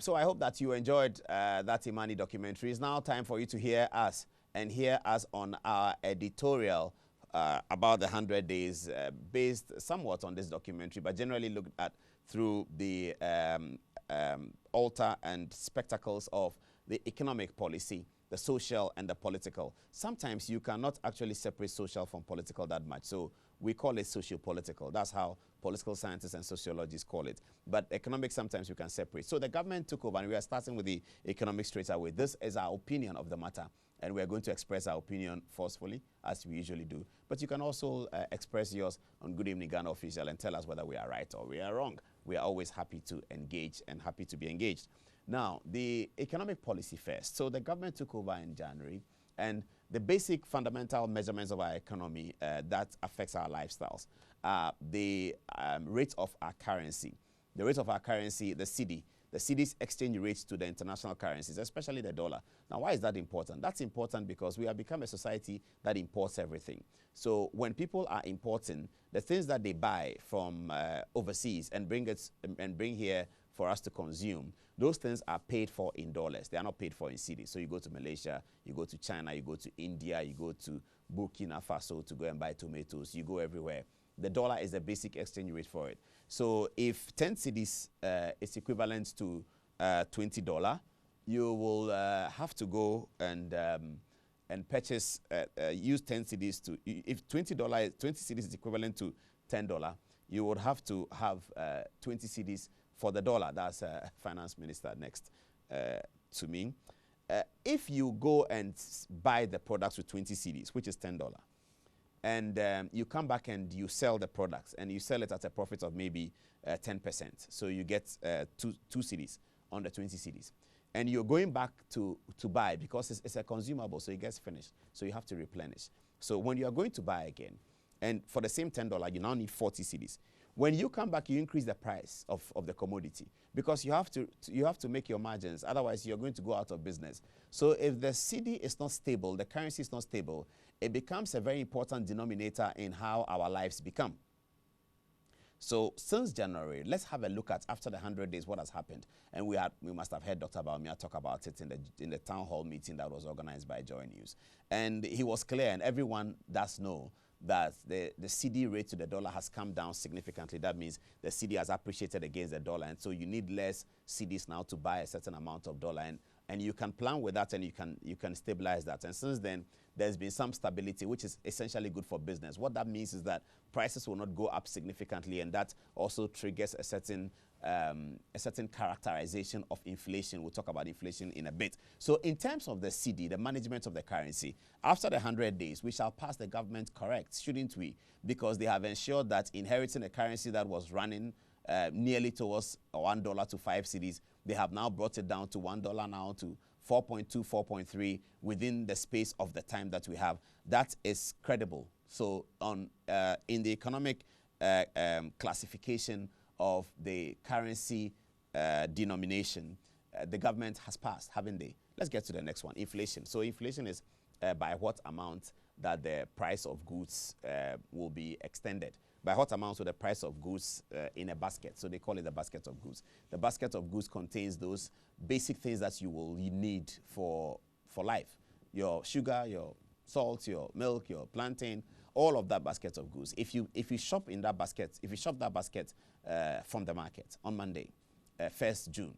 So I hope that you enjoyed that Imani documentary. It's now time for you to hear us and hear us on our editorial about the 100 days, based somewhat on this documentary, but generally looked at through the altar and spectacles of the economic policy, the social and the political. Sometimes you cannot actually separate social from political that much. So we call it socio-political. That's how political scientists and sociologists call it. But economics, sometimes you can separate. So the government took over, and we are starting with the economics straight away. This is our opinion of the matter, and we are going to express our opinion forcefully, as we usually do. But you can also express yours on Good Evening Ghana Official and tell us whether we are right or we are wrong. We are always happy to engage and happy to be engaged. Now, the economic policy first. So the government took over in January, and the basic fundamental measurements of our economy that affects our lifestyles are the rate of our currency. The rate of our currency, the cedi, the cedi's exchange rates to the international currencies, especially the dollar. Now, why is that important? That's important because we have become a society that imports everything. So when people are importing, the things that they buy from overseas and bring here for us to consume, those things are paid for in dollars. They are not paid for in cedis. So you go to Malaysia, you go to China, you go to India, you go to Burkina Faso to go and buy tomatoes. You go everywhere. The dollar is the basic exchange rate for it. So if 10 cedis is equivalent to $20, you will have to go and purchase, use 10 cedis to, if $20 cedis is equivalent to $10, you would have to have 20 cedis for the dollar. That's finance minister next to me. If you go and buy the products with 20 cedis, which is $10, and you come back and you sell the products and you sell it at a profit of maybe 10%. So you get two cedis on the 20 cedis. And you're going back to buy because it's a consumable, so it gets finished. So you have to replenish. So when you are going to buy again, and for the same $10, you now need 40 cedis. When you come back, you increase the price of the commodity because you have to make your margins. Otherwise, you're going to go out of business. So if the cedi is not stable, the currency is not stable, it becomes a very important denominator in how our lives become. So since January, let's have a look at, after the 100 days, what has happened. And we must have heard Dr. Baumia talk about it in the town hall meeting that was organized by Joy News. And he was clear, and everyone does know, that the cedi rate to the dollar has come down significantly. That means the cedi has appreciated against the dollar, and so you need less cedis now to buy a certain amount of dollar, and you can plan with that, and you can stabilize that. And since then, there's been some stability, which is essentially good for business. What that means is that prices will not go up significantly, and that also triggers a certain characterization of inflation. We'll talk about inflation in a bit. So in terms of the cedi, the management of the currency, after the 100 days, we shall pass the government correct, shouldn't we? Because they have ensured that inheriting a currency that was running nearly towards $1 to 5 cedis, they have now brought it down to $1 now to 4.2, 4.3 within the space of the time that we have. That is credible. So in the economic classification of the currency denomination, the government has passed, haven't they? Let's get to the next one, inflation. So inflation is by what amount that the price of goods will be extended. By what amount will the price of goods in a basket? So they call it the basket of goods. The basket of goods contains those basic things that you need for life. Your sugar, your salt, your milk, your plantain, all of that basket of goods. If you shop in that basket, if you shop that basket from the market on Monday, 1st June,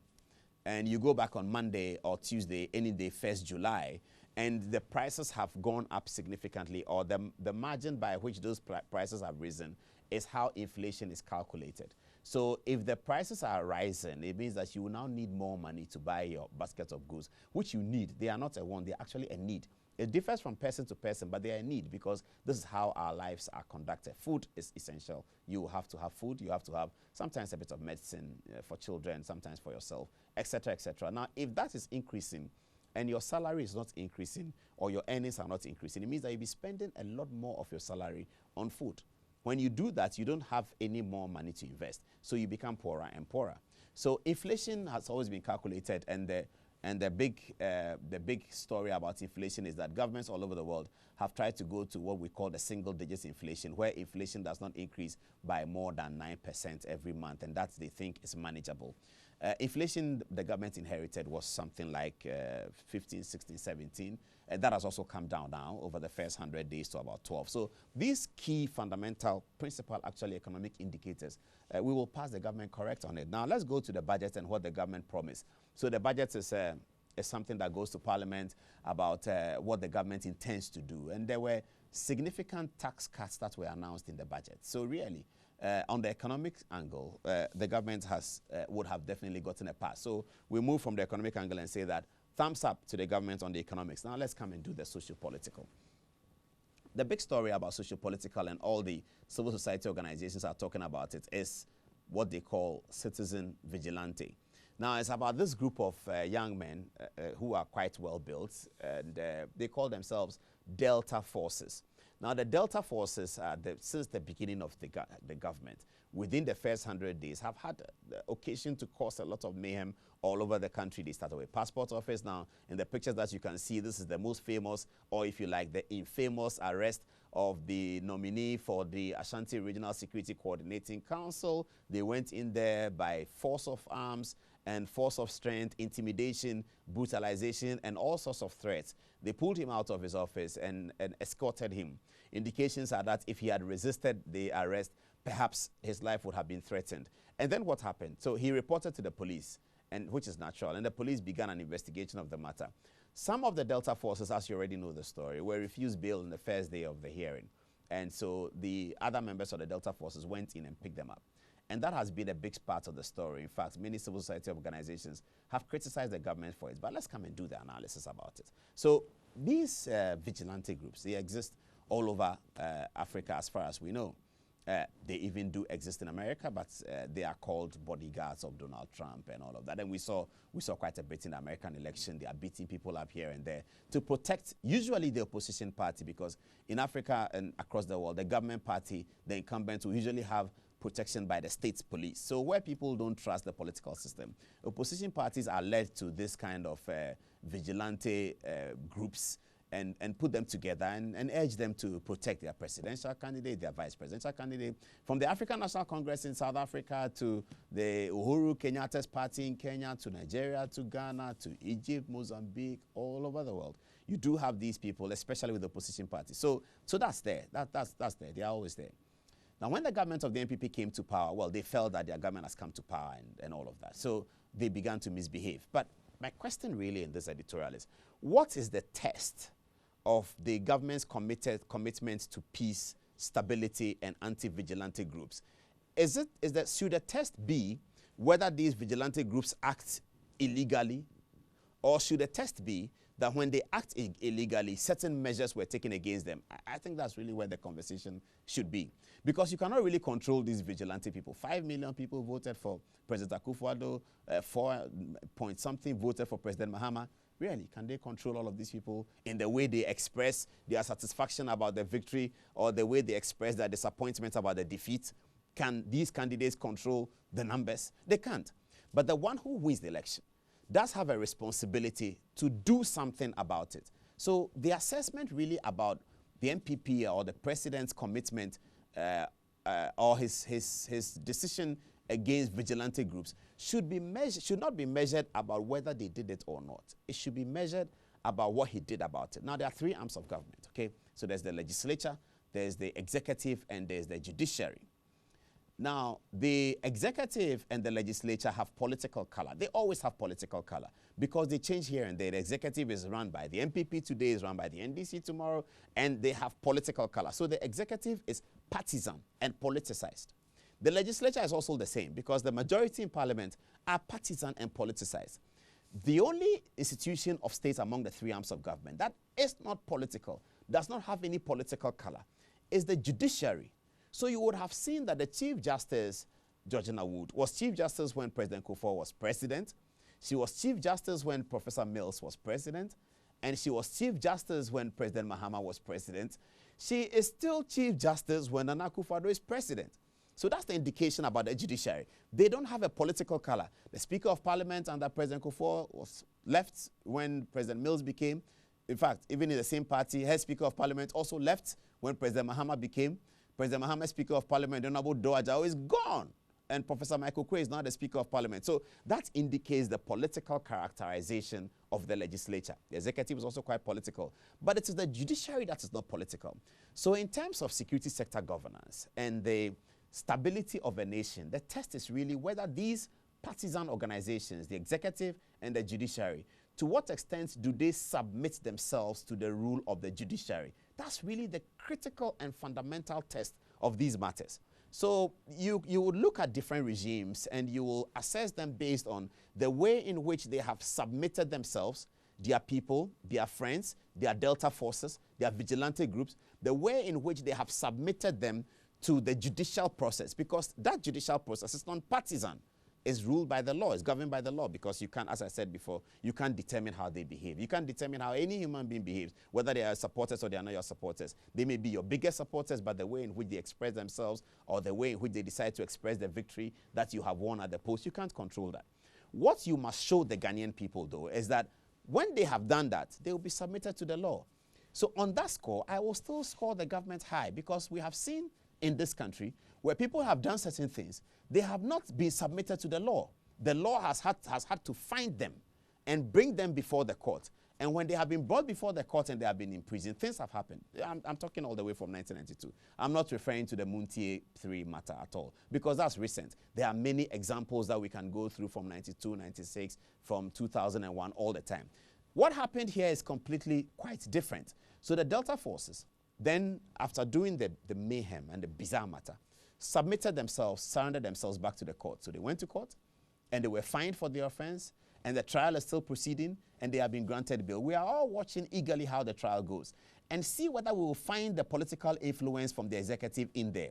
and you go back on Monday or Tuesday, any day, 1st July, and the prices have gone up significantly, or the margin by which those prices have risen is how inflation is calculated. So if the prices are rising, it means that you will now need more money to buy your basket of goods, which you need. They are not a want, they're actually a need. It differs from person to person, but they are a need because this is how our lives are conducted. Food is essential. You have to have food. You have to have sometimes a bit of medicine for children, sometimes for yourself, etc., etc. Now, if that is increasing and your salary is not increasing or your earnings are not increasing, it means that you'll be spending a lot more of your salary on food. When you do that, you don't have any more money to invest. So you become poorer and poorer. So inflation has always been calculated, and the big story about inflation is that governments all over the world have tried to go to what we call the single digits inflation, where inflation does not increase by more than 9% every month, and that they think is manageable. Inflation the government inherited was something like 15, 16, 17. That has also come down now over the first 100 days to about 12. So these key fundamental principal actually economic indicators, we will pass the government correct on it. Now let's go to the budget and what the government promised. So the budget is something that goes to Parliament about what the government intends to do. And there were significant tax cuts that were announced in the budget. So really, on the economic angle, the government would have definitely gotten a pass. So we move from the economic angle and say that thumbs up to the government on the economics. Now let's come and do the socio-political. The big story about socio-political, and all the civil society organizations are talking about it, is what they call citizen vigilante. Now it's about this group of young men who are quite well built, and they call themselves Delta Forces. Now the Delta Forces, since the beginning of the government, within the first 100 days, have had the occasion to cause a lot of mayhem all over the country. They started with passport office. Now, in the pictures that you can see, this is the most famous, or if you like, the infamous arrest of the nominee for the Ashanti Regional Security Coordinating Council. They went in there by force of arms and force of strength, intimidation, brutalization, and all sorts of threats. They pulled him out of his office and escorted him. Indications are that if he had resisted the arrest, perhaps his life would have been threatened. And then what happened? So he reported to the police, and which is natural, and the police began an investigation of the matter. Some of the Delta Forces, as you already know the story, were refused bail on the first day of the hearing. And so the other members of the Delta Forces went in and picked them up. And that has been a big part of the story. In fact, many civil society organizations have criticized the government for it. But let's come and do the analysis about it. So these vigilante groups, they exist all over Africa as far as we know. They even do exist in America, but they are called bodyguards of Donald Trump and all of that. And we saw quite a bit in the American election. They are beating people up here and there to protect usually the opposition party, because in Africa and across the world, the government party, the incumbents, will usually have protection by the state's police. So where people don't trust the political system, opposition parties are led to this kind of vigilante groups and put them together and urge them to protect their presidential candidate, their vice presidential candidate. From the African National Congress in South Africa to the Uhuru Kenyatta's party in Kenya, to Nigeria, to Ghana, to Egypt, Mozambique, all over the world. You do have these people, especially with the opposition parties. So that's there. That's there. They are always there. Now, when the government of the NPP came to power, well, they felt that their government has come to power and all of that. So they began to misbehave. But my question really in this editorial is, what is the test of the government's commitment to peace, stability, and anti-vigilante groups? Should the test be whether these vigilante groups act illegally, or should the test be that when they act illegally, certain measures were taken against them? I think that's really where the conversation should be. Because you cannot really control these vigilante people. 5 million people voted for President Akufo-Addo, 4-point-something voted for President Mahama. Really, can they control all of these people in the way they express their satisfaction about the victory, or the way they express their disappointment about the defeat? Can these candidates control the numbers? They can't. But the one who wins the election does have a responsibility to do something about it. So the assessment really about the NPP or the president's commitment or his decision against vigilante groups should not be measured about whether they did it or not. It should be measured about what he did about it. Now, there are 3 arms of government, okay? So there's the legislature, there's the executive, and there's the judiciary. Now, the executive and the legislature have political color. They always have political color because they change here and there. The executive is run by the NPP today, is run by the NDC tomorrow, and they have political color. So the executive is partisan and politicized. The legislature is also the same because the majority in parliament are partisan and politicized. The only institution of state among the 3 arms of government that is not political, does not have any political color, is the judiciary. So you would have seen that the Chief Justice, Georgina Wood, was Chief Justice when President Kufuor was president. She was Chief Justice when Professor Mills was president. And she was Chief Justice when President Mahama was president. She is still Chief Justice when Nana Akufo-Addo is president. So that's the indication about the judiciary. They don't have a political color. The Speaker of Parliament under President Kufuor was left when President Mills became. In fact, even in the same party, her Speaker of Parliament also left when President Mahama became. President Mahama's Speaker of Parliament, Honorable Adom-Otchere, is gone and Professor Michael Quay is now the Speaker of Parliament. So that indicates the political characterization of the legislature. The executive is also quite political, but it is the judiciary that is not political. So in terms of security sector governance and the stability of a nation, the test is really whether these partisan organizations, the executive and the judiciary, to what extent do they submit themselves to the rule of the judiciary? That's really the critical and fundamental test of these matters. So you would look at different regimes and you will assess them based on the way in which they have submitted themselves, their people, their friends, their Delta forces, their vigilante groups, the way in which they have submitted them to the judicial process, because that judicial process is non-partisan. Is ruled by the law, is governed by the law, because you can't, as I said before, you can't determine how they behave. You can't determine how any human being behaves, whether they are supporters or they are not your supporters. They may be your biggest supporters, but the way in which they express themselves or the way in which they decide to express the victory that you have won at the polls, you can't control that. What you must show the Ghanaian people, though, is that when they have done that, they will be submitted to the law. So on that score, I will still score the government high, because we have seen in this country where people have done certain things, they have not been submitted to the law. The law has had to find them and bring them before the court. And when they have been brought before the court and they have been in prison, things have happened. I'm talking all the way from 1992. I'm not referring to the Muntie 3 matter at all, because that's recent. There are many examples that we can go through from 92, 96, from 2001, all the time. What happened here is completely quite different. So the Delta forces, then after doing the mayhem and the bizarre matter, submitted themselves, surrendered themselves back to the court. So they went to court and they were fined for the offense, and the trial is still proceeding and they have been granted bail. We are all watching eagerly how the trial goes and see whether we will find the political influence from the executive in there.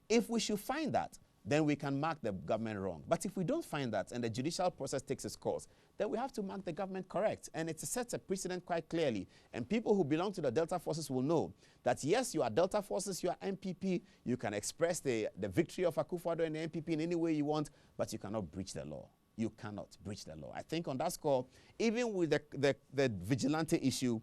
If we should find that, then we can mark the government wrong. But if we don't find that and the judicial process takes its course, then we have to mark the government correct. And it sets a precedent quite clearly. And people who belong to the Delta forces will know that, yes, you are Delta forces, you are MPP, you can express the victory of Akufo-Addo and the MPP in any way you want, but you cannot breach the law. You cannot breach the law. I think on that score, even with the vigilante issue,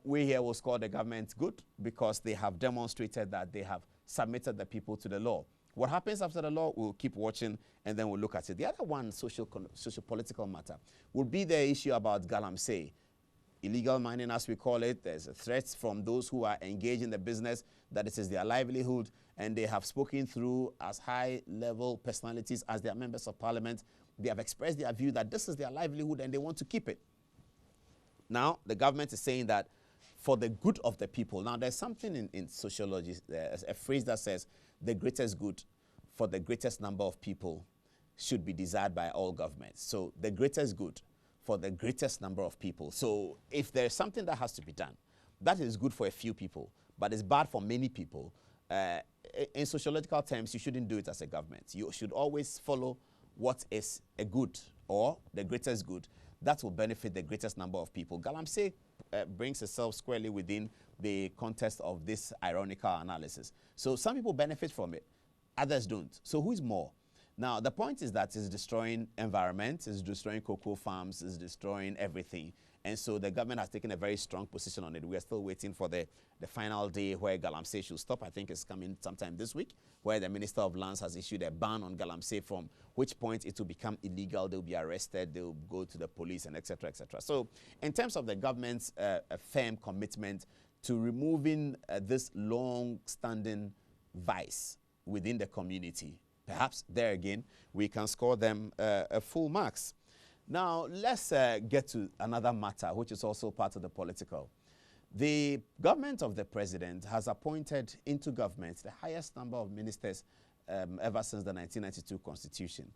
we here will score the government good, because they have demonstrated that they have submitted the people to the law. What happens after the law, we'll keep watching and then we'll look at it. The other one, socio-political matter, would be the issue about Galamsey. Illegal mining, as we call it. There's a threat from those who are engaged in the business that it is their livelihood, and they have spoken through as high-level personalities as their members of parliament. They have expressed their view that this is their livelihood and they want to keep it. Now, the government is saying that for the good of the people. Now, there's something in sociology, there's a phrase that says, the greatest good for the greatest number of people should be desired by all governments. So the greatest good for the greatest number of people. So if there's something that has to be done, that is good for a few people, but it's bad for many people, in sociological terms, you shouldn't do it as a government. You should always follow what is a good or the greatest good that will benefit the greatest number of people. Galamsey brings itself squarely within the context of this ironical analysis. So some people benefit from it, others don't. So who is more? Now, the point is that it's destroying environment, it's destroying cocoa farms, it's destroying everything. And so the government has taken a very strong position on it. We are still waiting for the final day where Galamsey should stop. I think it's coming sometime this week, where the Minister of Lands has issued a ban on Galamsey, from which point it will become illegal. They'll be arrested, they'll go to the police, and etc., etc. So in terms of the government's firm commitment to removing this long-standing vice within the community, perhaps there again, we can score them a full marks. Now, let's get to another matter, which is also part of the political. The government of the president has appointed into government the highest number of ministers ever since the 1992 constitution.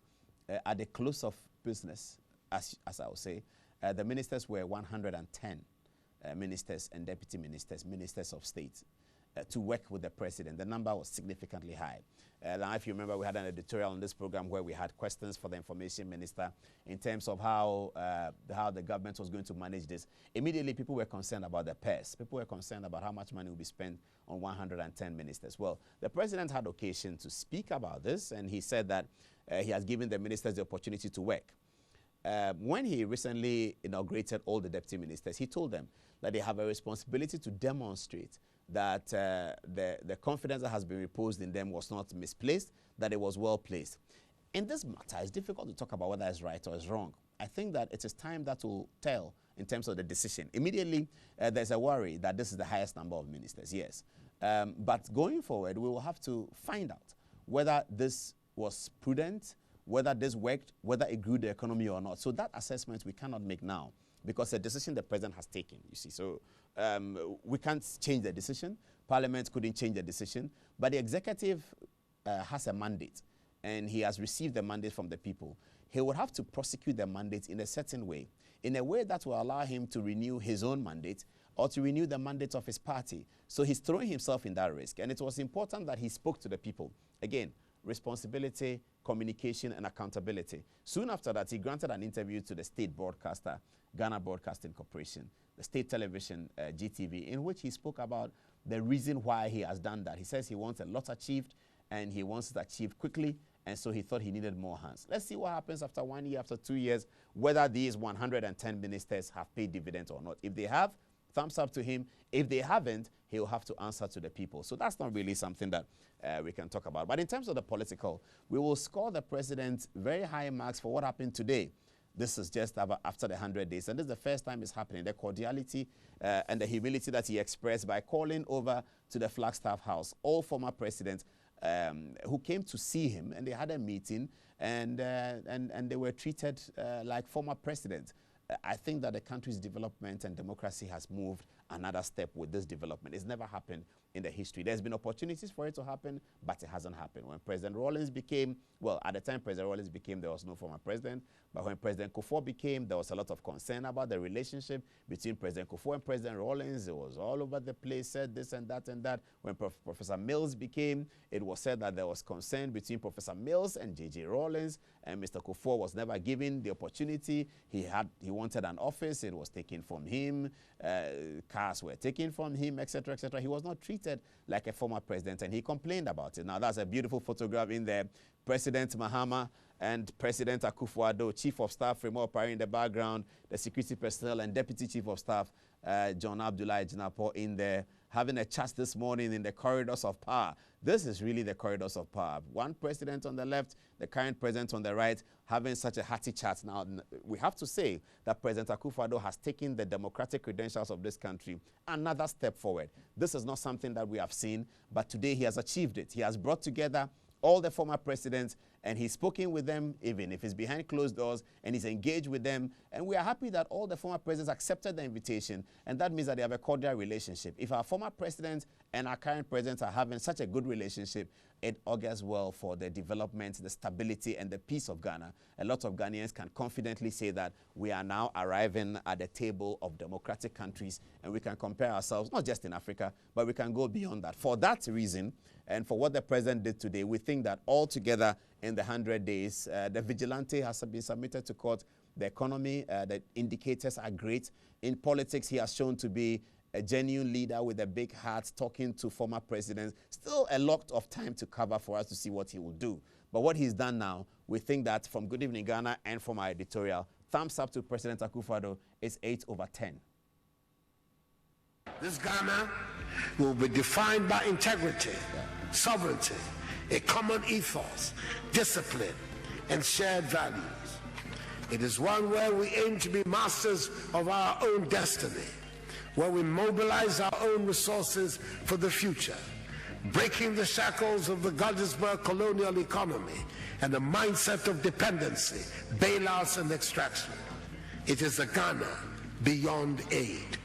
At the close of business, as I would say, the ministers were 110 ministers and deputy ministers, ministers of state, to work with the president. The number was significantly high. Now, if you remember, we had an editorial on this program where we had questions for the information minister in terms of how the government was going to manage this. Immediately, people were concerned about the purse. People were concerned about how much money will be spent on 110 ministers. Well, the president had occasion to speak about this, and he said that he has given the ministers the opportunity to work. when he recently inaugurated all the deputy ministers, he told them that they have a responsibility to demonstrate that the confidence that has been reposed in them was not misplaced, that it was well placed. In this matter, it's difficult to talk about whether it's right or it's wrong. I think that it is time that will tell in terms of the decision. Immediately, there's a worry that this is the highest number of ministers, yes. But going forward, we will have to find out whether this was prudent, whether this worked, whether it grew the economy or not. So that assessment we cannot make now because the decision the president has taken, you see. So we can't change the decision. Parliament couldn't change the decision. But the executive has a mandate, and he has received the mandate from the people. He would have to prosecute the mandate in a certain way, in a way that will allow him to renew his own mandate or to renew the mandate of his party. So he's throwing himself in that risk. And it was important that he spoke to the people. Again, responsibility, communication, and accountability. Soon after that, he granted an interview to the state broadcaster, Ghana Broadcasting Corporation, the state television, GTV, in which he spoke about the reason why he has done that. He says he wants a lot achieved, and he wants it achieved quickly, and so he thought he needed more hands. Let's see what happens after 1 year, after 2 years, whether these 110 ministers have paid dividends or not. If they have, thumbs up to him. If they haven't, he'll have to answer to the people. So that's not really something that we can talk about. But in terms of the political, we will score the president very high marks for what happened today. This is just after the 100 days. And this is the first time it's happening. The cordiality and the humility that he expressed by calling over to the Flagstaff House all former presidents who came to see him, and they had a meeting, and they were treated like former presidents. I think that the country's development and democracy has moved another step with this development. It's never happened in the history. There's been opportunities for it to happen, but it hasn't happened. When President Rawlings became, well, at the time President Rawlings became, there was no former president. But when President Kufuor became, there was a lot of concern about the relationship between President Kufuor and President Rawlings. It was all over the place, said this and that and that. When Professor Mills became, it was said that there was concern between Professor Mills and J.J. Rawlings, and Mr. Kufuor was never given the opportunity. He wanted an office. It was taken from him. Cars were taken from him, etc., etc. He was not treated like a former president, and he complained about it. Now, that's a beautiful photograph in there. President Mahama and President Akufo-Addo, Chief of Staff Remo Opare in the background, the security personnel and Deputy Chief of Staff John Abdullahi Jinapo in there, having a chat this morning in the corridors of power. This is really the corridors of power. One president on the left, the current president on the right, having such a hearty chat. Now, we have to say that President Akufo-Addo has taken the democratic credentials of this country another step forward. This is not something that we have seen, but today he has achieved it. He has brought together all the former presidents, and he's spoken with them, even if it's behind closed doors, and he's engaged with them. And we are happy that all the former presidents accepted the invitation, and that means that they have a cordial relationship. If our former president and our current president are having such a good relationship, it augurs well for the development, the stability, and the peace of Ghana. A lot of Ghanaians can confidently say that we are now arriving at the table of democratic countries, and we can compare ourselves, not just in Africa, but we can go beyond that. For that reason, and for what the president did today, we think that altogether in the 100 days, the vigilante has been submitted to court. The economy, the indicators are great. In politics, he has shown to be a genuine leader with a big heart, talking to former presidents. Still a lot of time to cover for us to see what he will do. But what he's done now, we think that from Good Evening Ghana and from our editorial, thumbs up to President Akufo-Addo is 8/10. This Ghana will be defined by integrity, sovereignty, a common ethos, discipline, and shared values. It is one where we aim to be masters of our own destiny, where we mobilize our own resources for the future, breaking the shackles of the Gottesberg colonial economy and the mindset of dependency, bailouts, and extraction. It is a Ghana beyond aid.